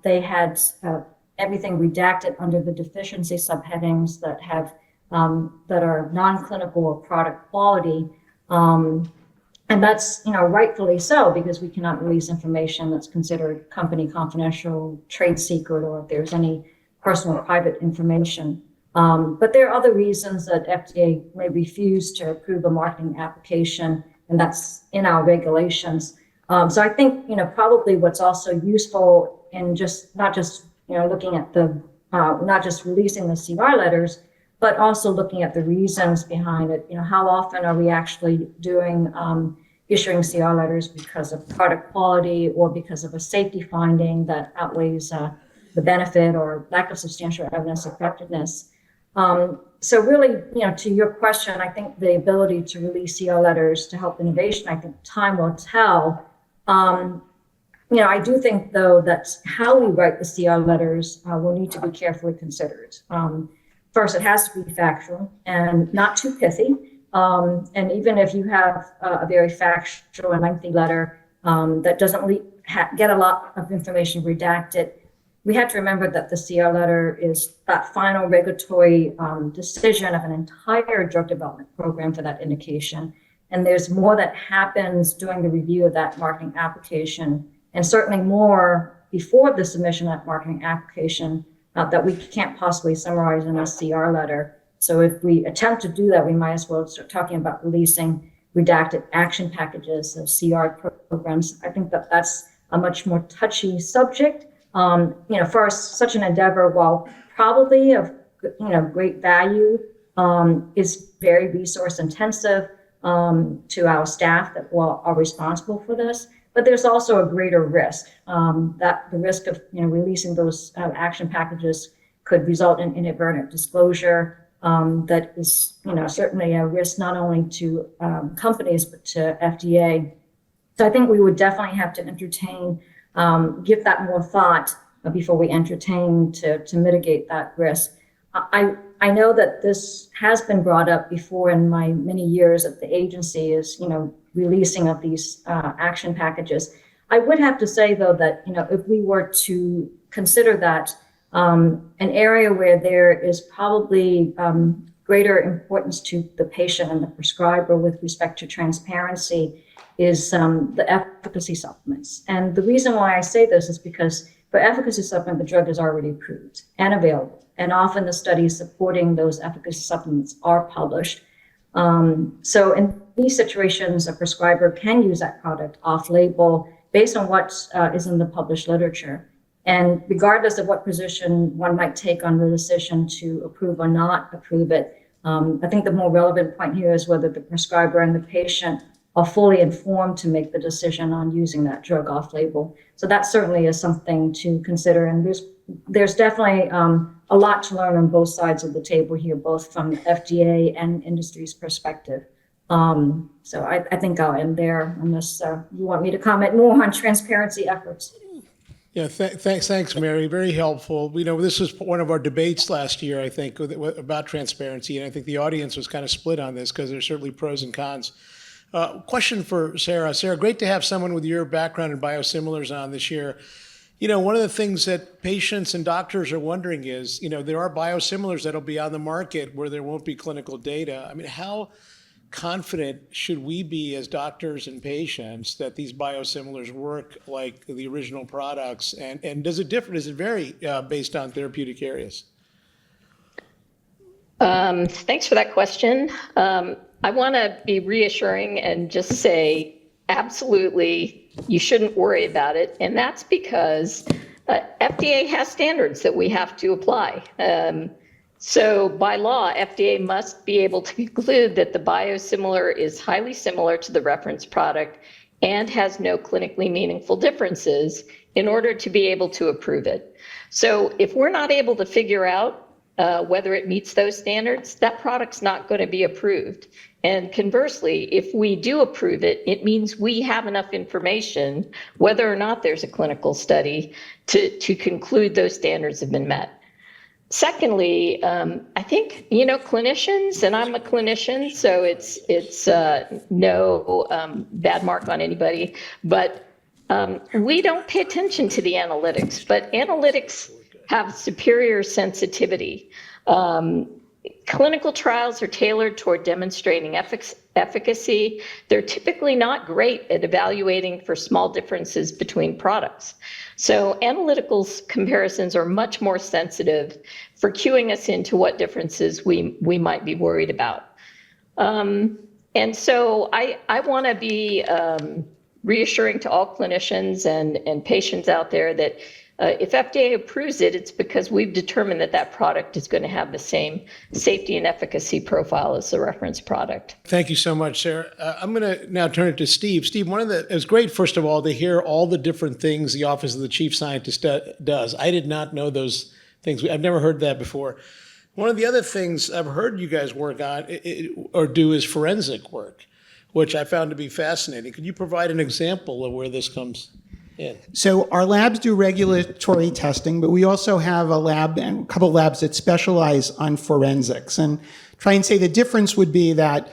they had everything redacted under the deficiency subheadings that have that are non-clinical or product quality. And that's, rightfully so, because we cannot release information that's considered company confidential, trade secret, or if there's any personal or private information. But there are other reasons that FDA may refuse to approve a marketing application, and that's in our regulations. So I think, probably what's also useful in not just looking at the, not just releasing the CR letters, but also looking at the reasons behind it. How often are we actually doing issuing CR letters because of product quality or because of a safety finding that outweighs the benefit or lack of substantial evidence effectiveness? So really, to your question, I think the ability to release CR letters to help innovation, I think time will tell. I do think, though, that how we write the CR letters will need to be carefully considered. First, it has to be factual and not too pithy. And even if you have a very factual and lengthy letter that doesn't get a lot of information redacted, we have to remember that the CR letter is that final regulatory decision of an entire drug development program for that indication. And there's more that happens during the review of that marketing application, and certainly more before the submission of that marketing application that we can't possibly summarize in a CR letter. So if we attempt to do that, we might as well start talking about releasing redacted action packages of CR programs. I think that that's a much more touchy subject. For such an endeavor, while probably of great value, is very resource intensive to our staff that are responsible for this. But there's also a greater risk that the risk of releasing those action packages could result in inadvertent disclosure. That is certainly a risk not only to companies but to FDA. So I think we would definitely have to entertain, give that more thought before we entertain to mitigate that risk. I I know that this has been brought up before in my many years at the agency is, releasing of these action packages. I would have to say, though, that, if we were to consider that an area where there is probably greater importance to the patient and the prescriber with respect to transparency is the efficacy supplements. And the reason why I say this is because for efficacy supplement, the drug is already approved and available. And often the studies supporting those efficacy supplements are published. So in these situations, a prescriber can use that product off-label based on what is in the published literature. And regardless of what position one might take on the decision to approve or not approve it, I think the more relevant point here is whether the prescriber and the patient are fully informed to make the decision on using that drug off-label. So that certainly is something to consider. And there's definitely a lot to learn on both sides of the table here, both from FDA and industry's perspective. So I think I'll end there unless you want me to comment more on transparency efforts. Yeah, thanks, Mary. Very helpful. This was one of our debates last year, I think, about transparency, and I think the audience was kind of split on this because there's certainly pros and cons. Question for Sarah. Sarah, great to have someone with your background in biosimilars on this year. One of the things that patients and doctors are wondering is, there are biosimilars that'll be on the market where there won't be clinical data. I mean, how confident should we be as doctors and patients that these biosimilars work like the original products? And does it differ? Does it vary based on therapeutic areas? Thanks for that question. I want to be reassuring and just say, absolutely, you shouldn't worry about it. And that's because FDA has standards that we have to apply. So by law, FDA must be able to conclude that the biosimilar is highly similar to the reference product and has no clinically meaningful differences in order to be able to approve it. So if we're not able to figure out whether it meets those standards, that product's not going to be approved. And conversely, if we do approve it, it means we have enough information, whether or not there's a clinical study, to conclude those standards have been met. Secondly, I think, clinicians, and I'm a clinician, so it's no bad mark on anybody, but we don't pay attention to the analytics, but analytics have superior sensitivity. Clinical trials are tailored toward demonstrating efficacy. They're typically not great at evaluating for small differences between products. So analytical comparisons are much more sensitive for cueing us into what differences we might be worried about. And so I want to be reassuring to all clinicians and patients out there that if FDA approves it, it's because we've determined that product is going to have the same safety and efficacy profile as the reference product. Thank you so much, Sarah. I'm going to now turn it to Steve. Steve, it was great, first of all, to hear all the different things the Office of the Chief Scientist does. I did not know those things. I've never heard that before. One of the other things I've heard you guys work on or do is forensic work, which I found to be fascinating. Could you provide an example of where this comes in? So our labs do regulatory testing, but we also have a couple labs that specialize on forensics. And try and say the difference would be that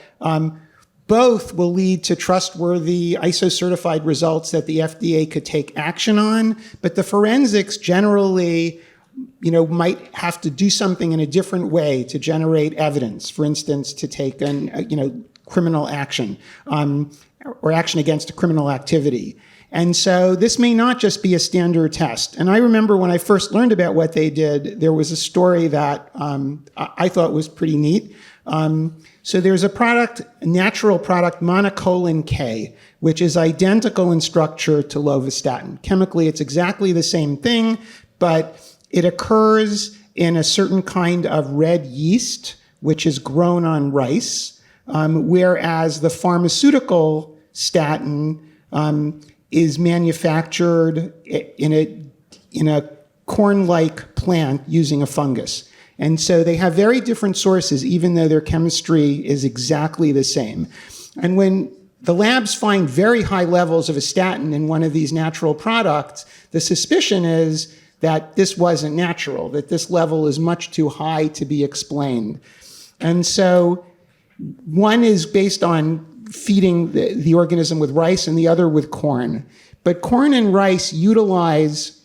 both will lead to trustworthy ISO-certified results that the FDA could take action on, but the forensics generally might have to do something in a different way to generate evidence. For instance, to take criminal action or action against a criminal activity. And so this may not just be a standard test. And I remember when I first learned about what they did, there was a story that I thought was pretty neat. So there's a natural product, monocolin K, which is identical in structure to lovastatin. Chemically, it's exactly the same thing, but it occurs in a certain kind of red yeast, which is grown on rice, whereas the pharmaceutical statin is manufactured in a corn-like plant using a fungus. And so they have very different sources, even though their chemistry is exactly the same. And when the labs find very high levels of a statin in one of these natural products, the suspicion is that this wasn't natural, that this level is much too high to be explained. And so one is based on feeding the organism with rice and the other with corn. But corn and rice utilize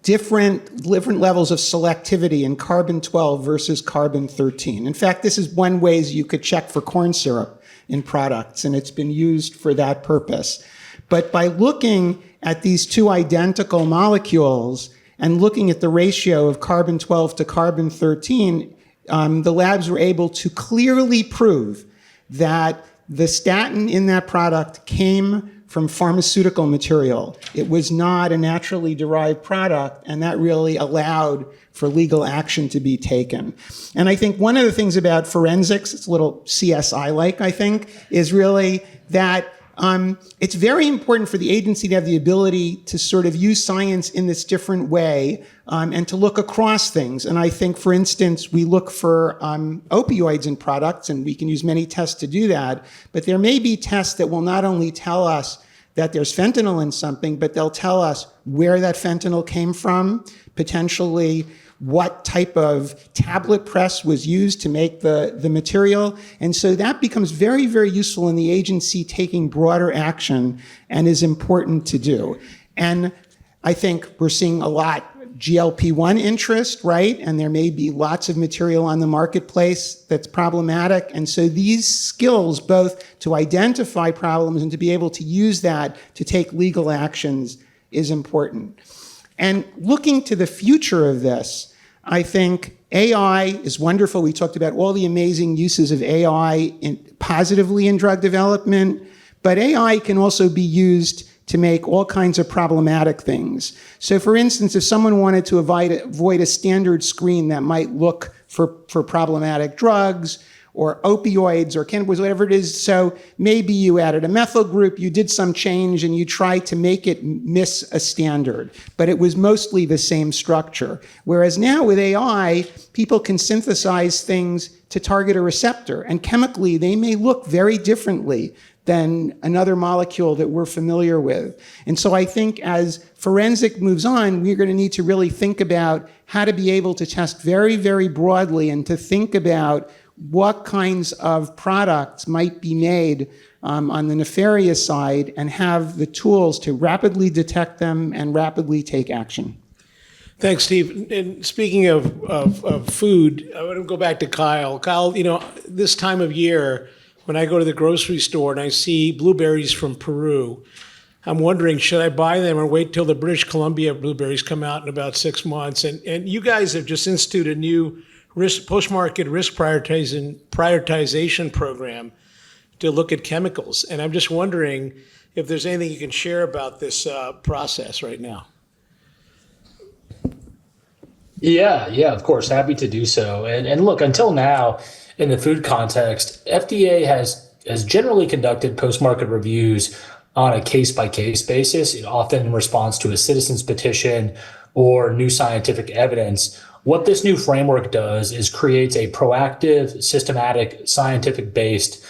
different levels of selectivity in carbon-12 versus carbon-13. In fact, this is one way you could check for corn syrup in products, and it's been used for that purpose. But by looking at these two identical molecules and looking at the ratio of carbon-12 to carbon-13, the labs were able to clearly prove that the statin in that product came from pharmaceutical material. It was not a naturally derived product, and that really allowed for legal action to be taken. And I think one of the things about forensics, it's a little CSI-like, I think, is really that it's very important for the agency to have the ability to sort of use science in this different way and to look across things. And I think, for instance, we look for opioids in products, and we can use many tests to do that. But there may be tests that will not only tell us that there's fentanyl in something, but they'll tell us where that fentanyl came from, potentially what type of tablet press was used to make the material. And so that becomes very, very useful in the agency taking broader action and is important to do. And I think we're seeing a lot GLP-1 interest, right? And there may be lots of material on the marketplace that's problematic. And so these skills, both to identify problems and to be able to use that to take legal actions, is important. And looking to the future of this, I think AI is wonderful. We talked about all the amazing uses of AI positively in drug development, but AI can also be used to make all kinds of problematic things. So for instance, if someone wanted to avoid a standard screen that might look for problematic drugs or opioids or cannabis, whatever it is, so maybe you added a methyl group, you did some change, and you tried to make it miss a standard, but it was mostly the same structure. Whereas now with AI, people can synthesize things to target a receptor, and chemically they may look very differently than another molecule that we're familiar with. And so I think as forensic moves on, we're going to need to really think about how to be able to test very, very broadly and to think about what kinds of products might be made on the nefarious side and have the tools to rapidly detect them and rapidly take action. Thanks, Steve. And speaking of food, I want to go back to Kyle. Kyle, this time of year, when I go to the grocery store and I see blueberries from Peru, I'm wondering, should I buy them or wait till the British Columbia blueberries come out in about 6 months? And you guys have just instituted a new post-market risk prioritization program to look at chemicals. And I'm just wondering if there's anything you can share about this process right now. Yeah, of course. Happy to do so. And look, until now, in the food context, FDA has generally conducted post-market reviews on a case-by-case basis, often in response to a citizen's petition or new scientific evidence. What this new framework does is creates a proactive, systematic, scientific-based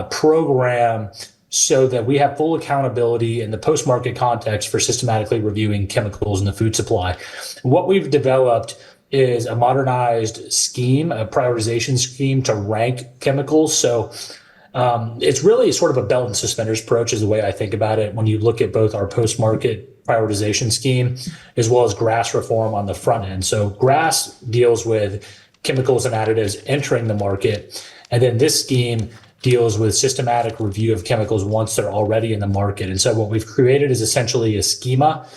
program so that we have full accountability in the post-market context for systematically reviewing chemicals in the food supply. What we've developed is a modernized scheme, a prioritization scheme to rank chemicals. So it's really sort of a belt and suspenders approach is the way I think about it when you look at both our post-market prioritization scheme as well as GRAS reform on the front end. So GRAS deals with chemicals and additives entering the market, and then this scheme deals with systematic review of chemicals once they're already in the market. And so what we've created is essentially a schema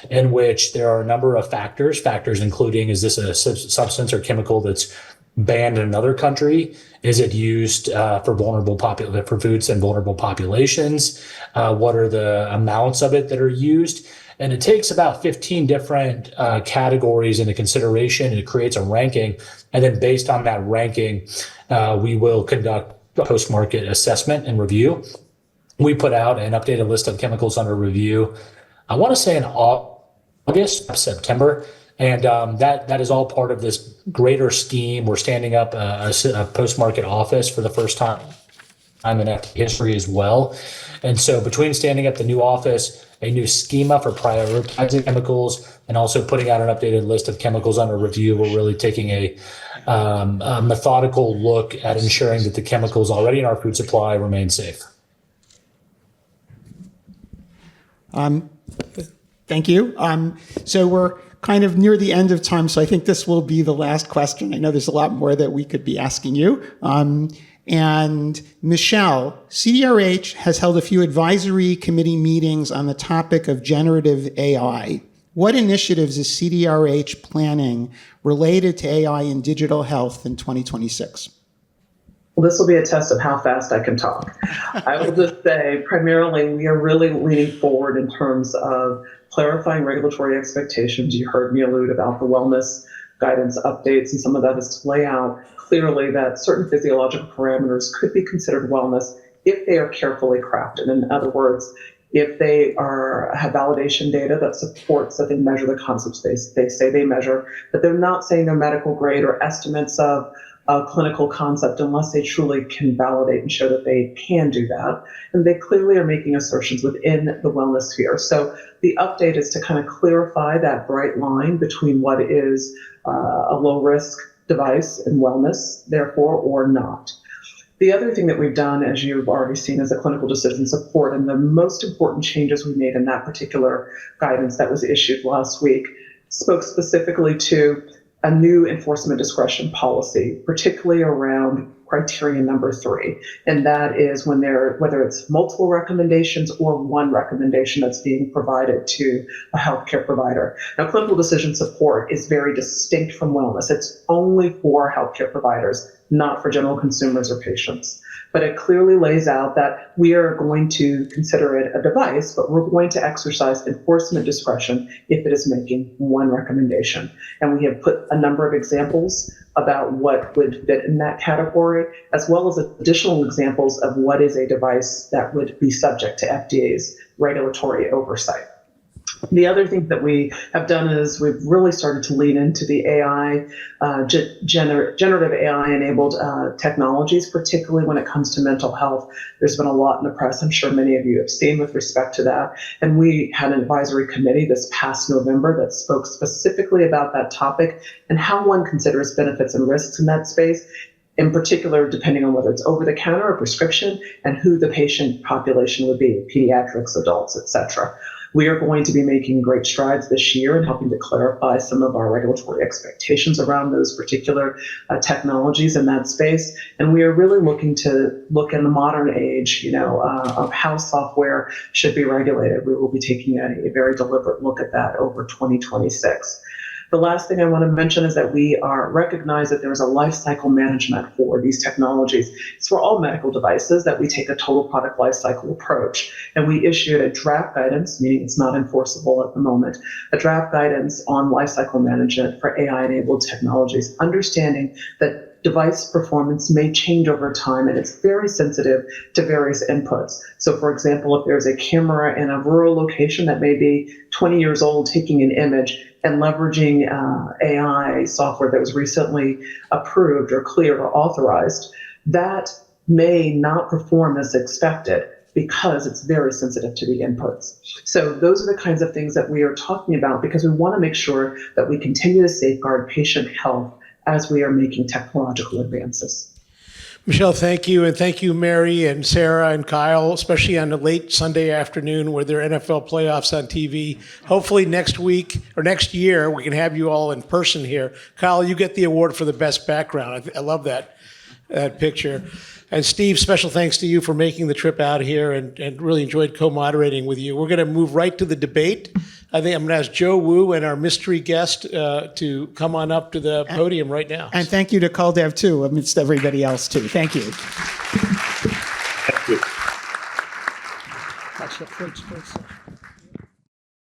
in which there are a number of factors including, is this a substance or chemical that's banned in another country? Is it used for foods and vulnerable populations? What are the amounts of it that are used? And it takes about 15 different categories into consideration, and it creates a ranking. And then based on that ranking, we will conduct a post-market assessment and review. We put out an updated list of chemicals under review, I want to say in August, September, and that is all part of this greater scheme. We're standing up a post-market office for the first time time in FD history as well. And so between standing up the new office, a new schema for prioritizing chemicals, and also putting out an updated list of chemicals under review, we're really taking a methodical look at ensuring that the chemicals already in our food supply remain safe. Thank you. So we're kind of near the end of time, so I think this will be the last question. I know there's a lot more that we could be asking you. And Michelle, CDRH has held a few advisory committee meetings on the topic of generative AI. What initiatives is CDRH planning related to AI in digital health in 2026? Well, this will be a test of how fast I can talk. I will just say, primarily, we are really leaning forward in terms of clarifying regulatory expectations. You heard me allude about the wellness guidance updates, and some of that is to lay out clearly that certain physiological parameters could be considered wellness if they are carefully crafted. In other words, if they have validation data that supports that they measure the concepts they say they measure, but they're not saying they're medical grade or estimates of a clinical concept unless they truly can validate and show that they can do that. And they clearly are making assertions within the wellness sphere. So the update is to kind of clarify that bright line between what is a low risk device and wellness, therefore, or not. The other thing that we've done, as you've already seen, is a clinical decision support. And the most important changes we made in that particular guidance that was issued last week spoke specifically to a new enforcement discretion policy, particularly around criterion number 3. And that is when whether it's multiple recommendations or one recommendation that's being provided to a healthcare provider. Now, clinical decision support is very distinct from wellness. It's only for healthcare providers, not for general consumers or patients. But it clearly lays out that we are going to consider it a device, but we're going to exercise enforcement discretion if it is making one recommendation. And we have put a number of examples about what would fit in that category, as well as additional examples of what is a device that would be subject to FDA's regulatory oversight. The other thing that we have done is we've really started to lean into the AI, generative AI-enabled technologies, particularly when it comes to mental health. There's been a lot in the press, I'm sure many of you have seen, with respect to that. And we had an advisory committee this past November that spoke specifically about that topic and how one considers benefits and risks in that space, in particular, depending on whether it's over-the-counter or prescription and who the patient population would be, pediatrics, adults, et cetera. We are going to be making great strides this year in helping to clarify some of our regulatory expectations around those particular technologies in that space. And we are really looking in the modern age, of how software should be regulated. We will be taking a very deliberate look at that over 2026. The last thing I want to mention is that we recognize that there is a life cycle management for these technologies. It's for all medical devices that we take a total product life cycle approach. And we issued a draft guidance, meaning it's not enforceable at the moment, a draft guidance on life cycle management for AI-enabled technologies, understanding that device performance may change over time, and it's very sensitive to various inputs. So for example, if there's a camera in a rural location that may be 20 years old taking an image and leveraging AI software that was recently approved or cleared or authorized, that may not perform as expected because it's very sensitive to the inputs. So those are the kinds of things that we are talking about because we want to make sure that we continue to safeguard patient health as we are making technological advances. Michelle, thank you. And thank you, Mary and Sarah and Kyle, especially on a late Sunday afternoon where there are NFL playoffs on TV. Hopefully next week or next year, we can have you all in person here. Kyle, you get the award for the best background. I love that picture. And Steve, special thanks to you for making the trip out here and really enjoyed co-moderating with you. We're going to move right to the debate. I think I'm going to ask Joe Wu and our mystery guest to come on up to the podium right now. And thank you to Kuldev, too, amidst everybody else, too. Thank you. Thank you. That's the first person.